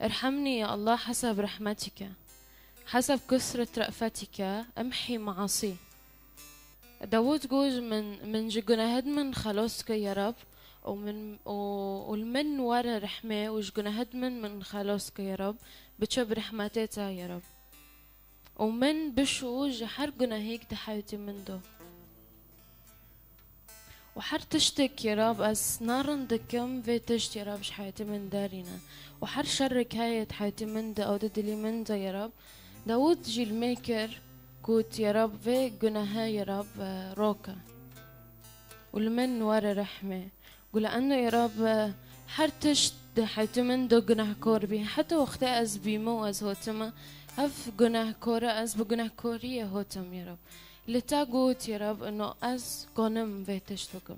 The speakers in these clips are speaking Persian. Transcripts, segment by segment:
ارحمني يا الله حسب رحمتك، حسب كثرة رأفتك امحي معاصي. داود جوج من جنا هد من خلاصك يا رب، والمن ورا رحمة وجنا هد من خلاصك يا رب، بتشب رحمتها يا رب. ومن بشوج حر جنا هيك تحيتي من دو وحر تشتك يا رب أس نارن دكم في تشت يا رب حياتي من دارنا، وحر شرك هاي حياتي من دا أو دلي من دا يا رب. داود جي الميكر قوت يا رب في جناها يا رب روكا والمن ورا رحمة. قول أنه يا رب حر تشت حياتي من دا جناه كوربي حتى وقت أز بيمو أز هوتما هف جناه كورا أز بجناه كورية هوتم يا رب. لتاقوت يا رب انه از قانم في تشتكم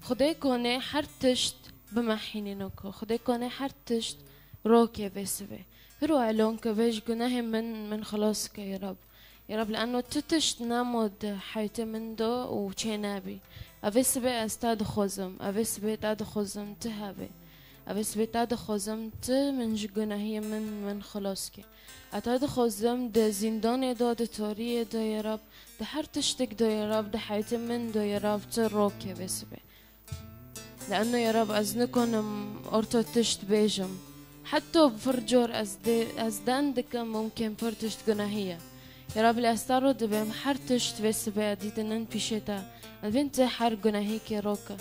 خدای کنه هر تشت بمحینی نکو خدای کنه هر تشت روکه بسوه رو علون که ویش گناه من خلاص که يا رب يا رب لانه تتشت نمود حيت من دو و چه نبی اوسبه استاد خوزم اوسبه تاد خوزم تهبه اوسبه تاد خوزم ت من جگناهی من خلاص که اتاد خوزم ده زندان داد تاری ده يا رب ده هر تشتك ده يا رب ده حيت من ده يا رب تروكي بسبه لأنه يا رب از نكونم أرتو تشت بيجم حتى بفرجور از دندك ممكن فرتشت جناهية يا رب لأستارو دبهم هر تشت بسبه ديتنن بيشتا البنت هر جناهيك روكا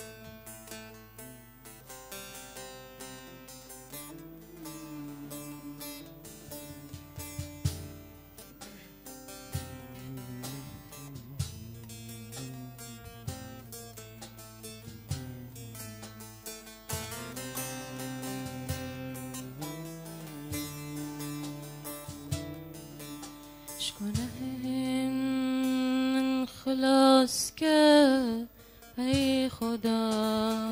خلاص که ای خدا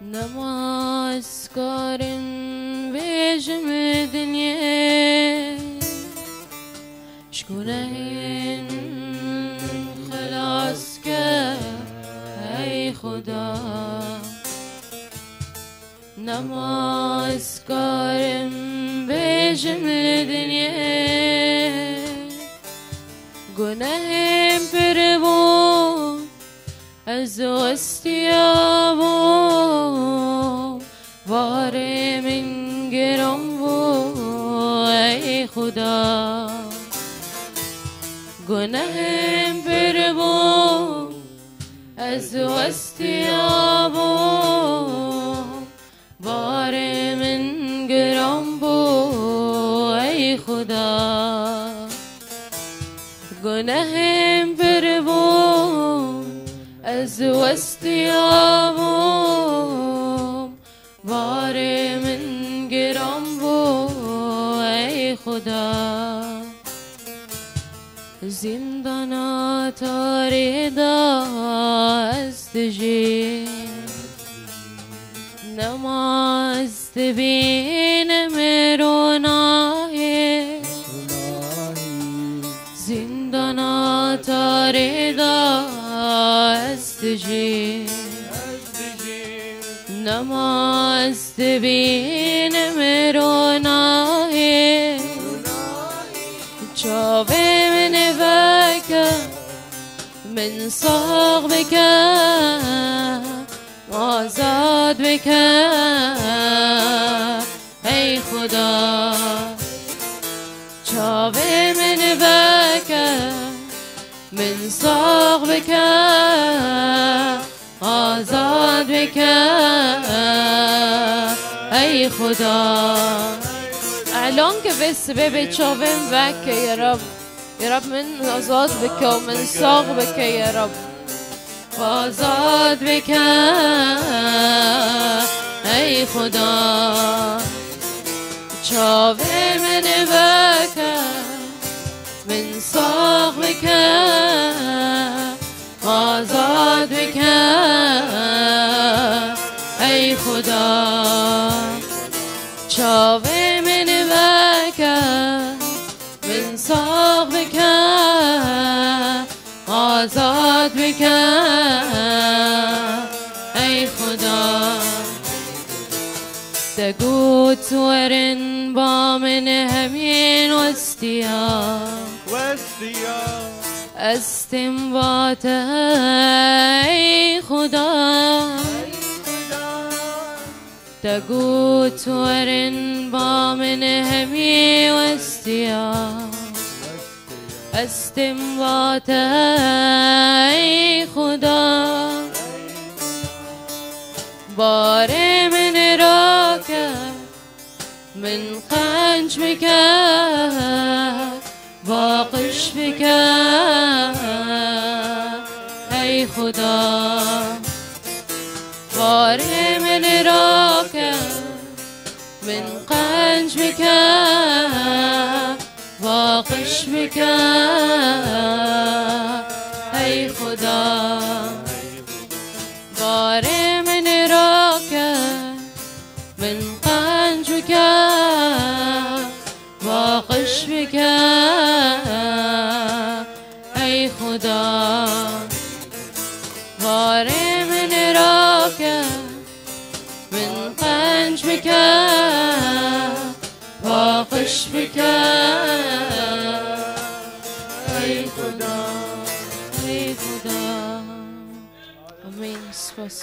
نماز کارن بیجم دنیا شکونه این خلاص که ای خدا نماز کارن بیجم دنیا گناهم پر بود از استیابم واره من گرم بود ای خدا گناهم پر بود از استیابم واره من گرم بود ای خدا گناهم پر بود از استیابم بار من گرم بود ای خدا زندانا تاریدا از تجی نماز تبین مرونای زندانا تاریدا از تجی نماز تبین مرونای چاوه من بکه من ساق بکه آزاد بکه ای خدا چاوه من بکه من ساق بکه آزاد بکه ای خدا الان که بس به چاوم بکه یا رب یا رب من آزاد بکه و من ساق بکه یا رب آزاد بکه ای خدا چاوه من بکه من ساق بکه آزاد بکه ای خدا چاوه من بکه من ساق بکه آزاد بکه ای خدا دگوت ورن بامن همين واستيام استنباط ای خدا تقوت ورن بامن همي واستيام استنباط ای خدا باره من راکه من قنج بکر باقش بکر ای خدا باره من راکه من قنج بکر باقش بکر ای خدا باره من راکه من قنج بکر باقش بکر ای خدا باره من راکه من قنج بکر باقش بکر ای خدا ای خدا آمین سپاس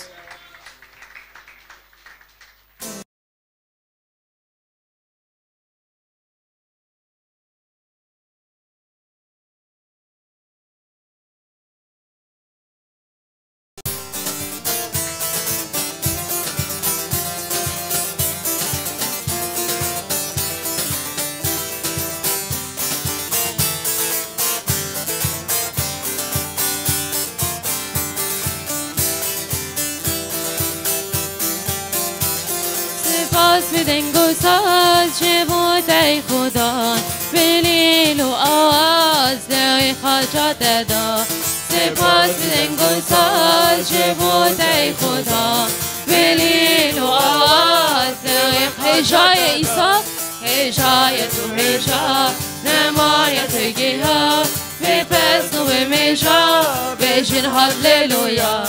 سپاس بدین گساز چه بود ای خدا بلیل و آواز ای خاجات دا سپاس بدین گساز چه بود ای خدا بلیل و آواز ای هجای ایسا هجای تو هجا نمایت گیها بپس و بمیجا بجن هاللویا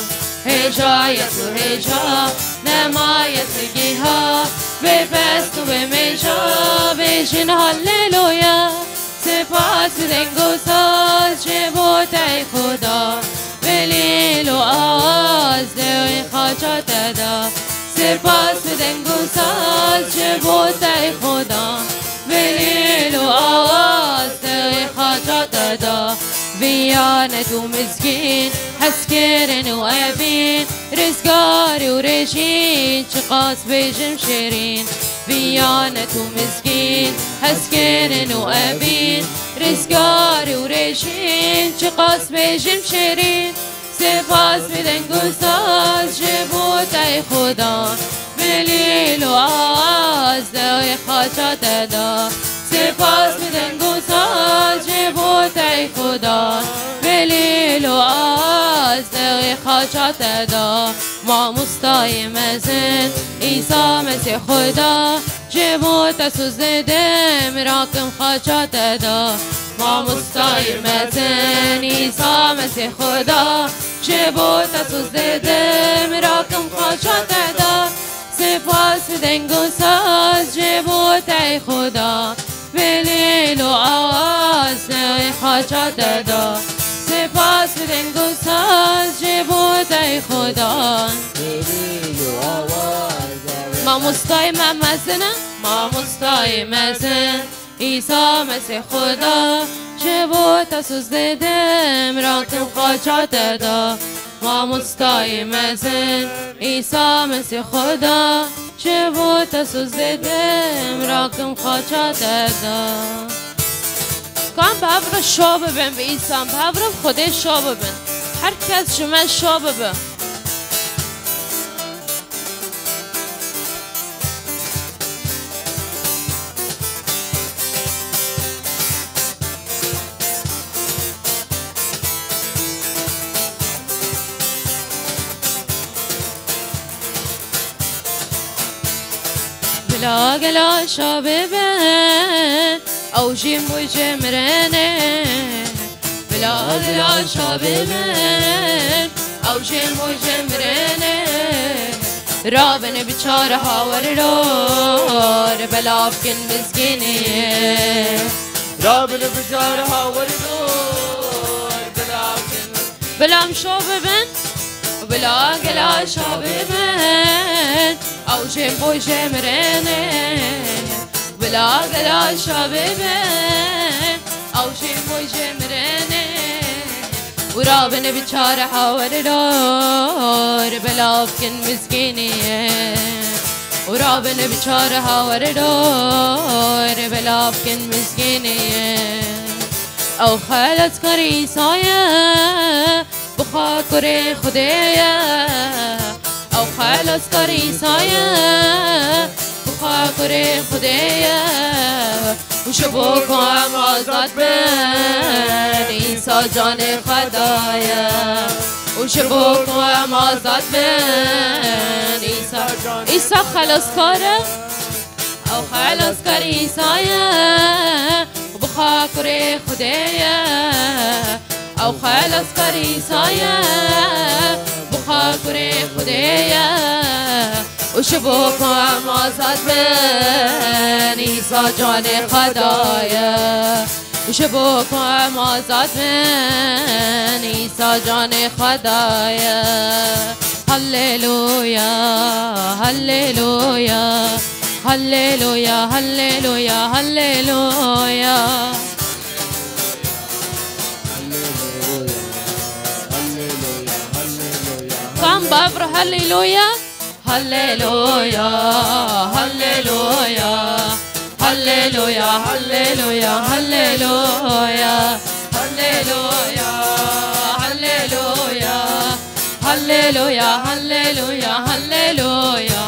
هجای تو هجا نمایت گیها بپس و بمیجا بجن هاللویا سپاس بدین گساز چه بود ای خدا بلیل و آواز ای خاجات دا سپاس بدین گساز چه بود ای خدا بلیل و آواز ای خاجات دا ویانت و مسکین حسکرن و ابین رزگار و رژین چه قاس بجم شیرین ویانت و مسکین حسکرن و ابین رزگار و رژین چه قاس بجم شیرین سپاس بدین گساز چه بود ای خدا بلیل و آواز ای خاجات دا سپاس بدین گساز چه بود ای خدا بلیل و آواز ای خاجات دا ما مستای مزن عیسی مسیح خدا چه بود سوزدم راکم خاجات دا ما مستای مزن عیسی مسیح خدا چه بود سوزدم راکم خاجات دا سپاس بدین گساز چه بود ای خدا بلیل و آواز ای خاجات دا سپاس بدین گساز چه بود ای خدا بلیل و آواز ما مستای مزنه ما مستای مزن عیسی مسیح خدا چه بود سوزدم راکم خاجات دا ما مستای مزن عیسی مسیح خدا چه بود سوزدم راکم خاجات دا کام بابر شو ببین به عیسی بابر خدا شو ببین هر کس شما شو ببین بلا گلا شو ببین او جیم و جمرنه بلا گلا شو ببین او جیم و جمرنه رابن بیچاره ها وردار بلاف کن مسکینی رابن بیچاره ها وردار بلاف کن بلام شو ببن بلا گلا شو ببن او شم بوی شمرنه بلا گلا شو ببن او شم بوی شمرنه ورابن بیچاره ها وردار بلاف کن مسکینیه ورابن بیچاره ها وردار بلاف کن مسکینیه او خالت کری سایه بخوا کری خودیه او خالت کری سایه بخوا کری خودیه وشبو کام آزاد بن ایسا جان خدایا وشبو کام آزاد بن ایسا خلاص کاره او خلاص کار ایسایه بخوا کری خدایا او خلاص کار ایسایه بخوا کری خدایا وشبو کام آزاد بن ایسا جان خدایا وشبو کام آزاد بن ایسا جان خدایا هللویا هللویا هللویا هللویا هللویا كم بابر هللويا هللويا هللويا هللويا هللويا هللويا هللويا هللويا هللويا هللويا هللويا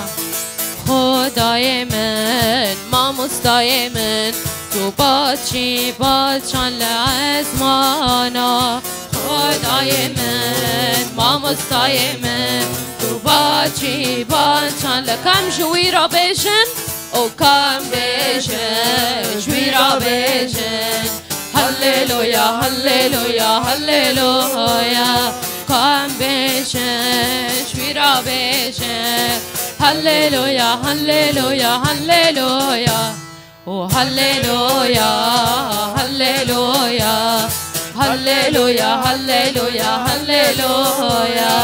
خدای من ما مستای من تو بادشی بادشان لعزمانا خدای من ما مستای من تو بادشی بادشان لکم جوی را بشن او کم بشن جوی را بشن هللویا هللویا هللویا کم بشن جوی را بشن هللویا هللویا هللویا او هللویا هللویا هللویا هللویا هللویا هللویا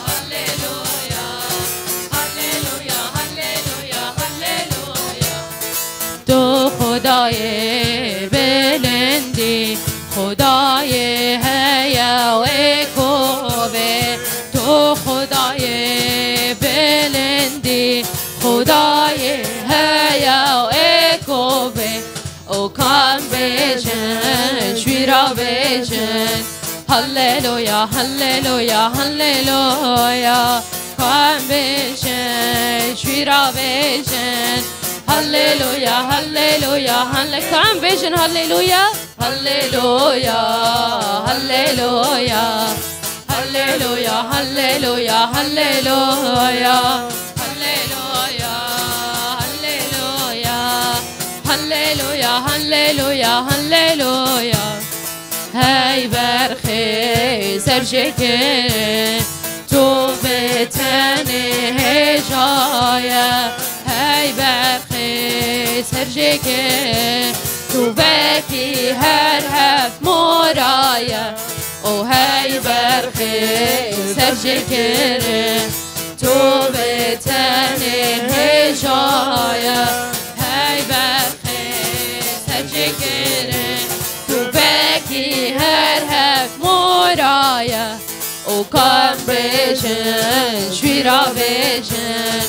هللویا هللویا هللویا هللویا تو خدای بلندی خدای هیا و کوبه تو خدای بلندی خدای هیا و کوبه او کام بشن شویرا بشن هللویا هللویا هللویا کام بشن شویرا بشن هللویا هللویا کام بشن هللویا هللویا هللویا هللویا هللویا هللویا هللویا هللویا هللویا هی برخی سرشکن تو به تنه جایه هی برخی سرشکن تو بکی هر هف مرایه او هی برخی سرشکن تو به تنه جایه هی برخی سرشکن تو بکی هر هف مرایه او کم بشن شویرا بشن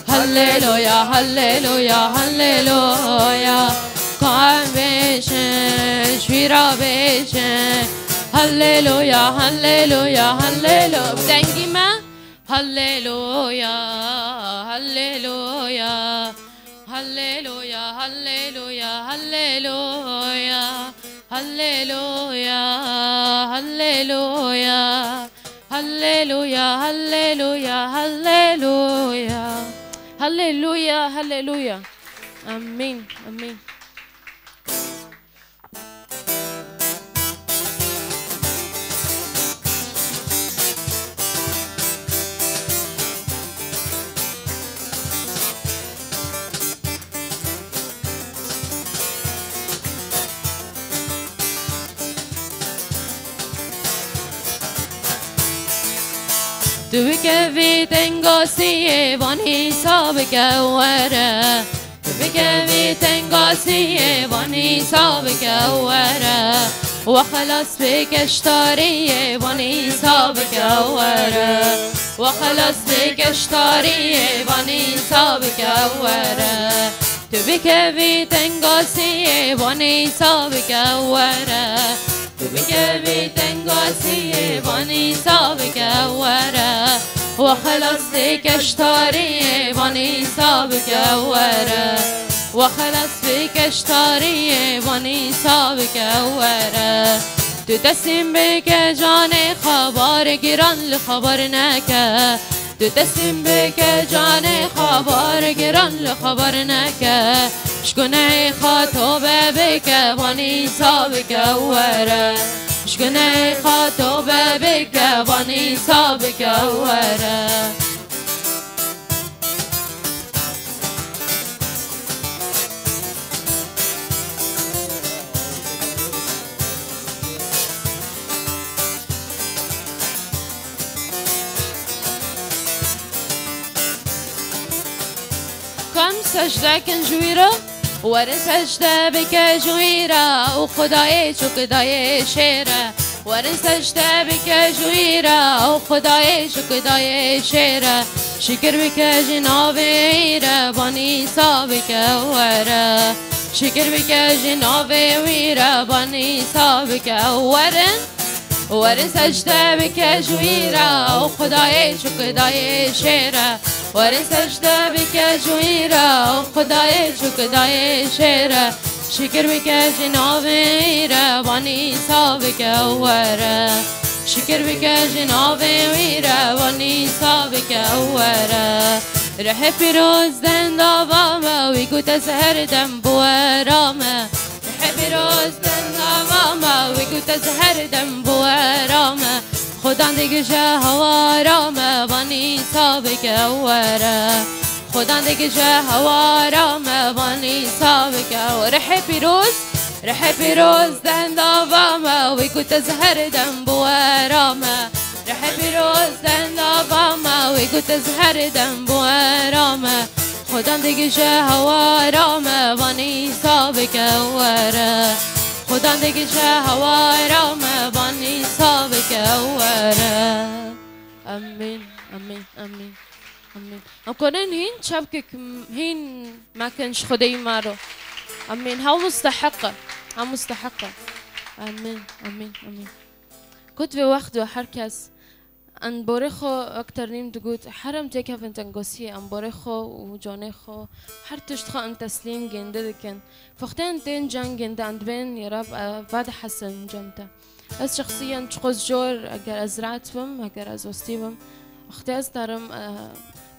هللویا هللویا هللویا کم بشن شویرا بشن هللویا هللویا هللویا بدنگی من هللویا هللویا هللویا هللویا هللویا هللویا هللویا هللویا هللویا هللویا هللویا هللویا امين امين تو بکوی تنگاسی وانی سابق وره تو بکوی تنگاسی وانی سابق وره و خلاص بکشتاری وانی سابق وره و خلاص بکشتاری وانی سابق وره تو بکوی تنگاسی وانی سابق وره تو بکوی تنگاسی وانی سابق وره و خلاص بکشتاری وانی سابق وره و خلاص بکشتاری وانی سابق وره تو دستیم بکه جان خبر گران لخبر نکه تو دستیم بکه جان خبر گران لخبر نکه شکنه خاطوبه بکه وانی سابق وره شکنه خاطوبه بکه وانی سابق وره کم سجده کن جویرا ور سجده بکه جویرا و خدای چکدای شیره ور سجده بکه جویرا و خدای چکدای شیره شکر بکه جناب ویره بانی سابق وره شکر بکه جناب ویره بانی سابق ورن ور سجده بکه جویرا و خدای چکدای شیره ور سجده بکه جویرا و خدای چکدای شیره شکر بکه جناب ویره وانی سابق وره شکر بکه جناب ویره وانی سابق وره ره پیروز دندابامه وی گوت زهر دم بورامه ره پیروز دندابامه وی گوت زهر دم بورامه خدا دیگه جه هوارامه وانی سابق وره خدا دیگه جه هوارامه وانی سابق وره ره پیروز دندابامه وی گوت زهر دم بورامه ره پیروز دندابامه وی گوت زهر دم بورامه خدا دیگه جه هوارامه وانی سابق وره خدا دیگه چه هوارامه وانی سابق وره امین امین امین امین ام کنن هین شبكك هین ما كانش خدي مارو امين ها مستحقه ها مستحقه امين امين امين كنت في وقت وحركز ان بورخو اكتر نيم تقول حرم تيكا فين تنقصي ان بورخو وجونيخو حرتش تخا ان تسليم جنده كان فختين تين جان جنده عند بين يا رب بعد حسن جمته بس شخصيا تشخص جور اگر ازرعتهم اگر از وستيهم اختي از دارم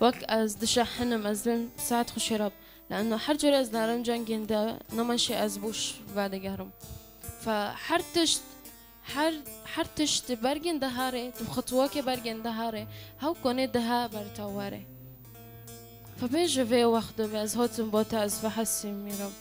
وك از دشحنم از بين ساعت خوش رب لانه حر جور از دارم جان جنده نمشي از بوش بعد جهرم فحرتش حرتش تبرگن دهاره تبخطوه که برگن دهاره هاو کنه ده برتواره فبيجي في وقت از هاتم باتا از فحسي میرم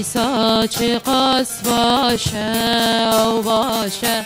عیسی چه قاس باشه و باشه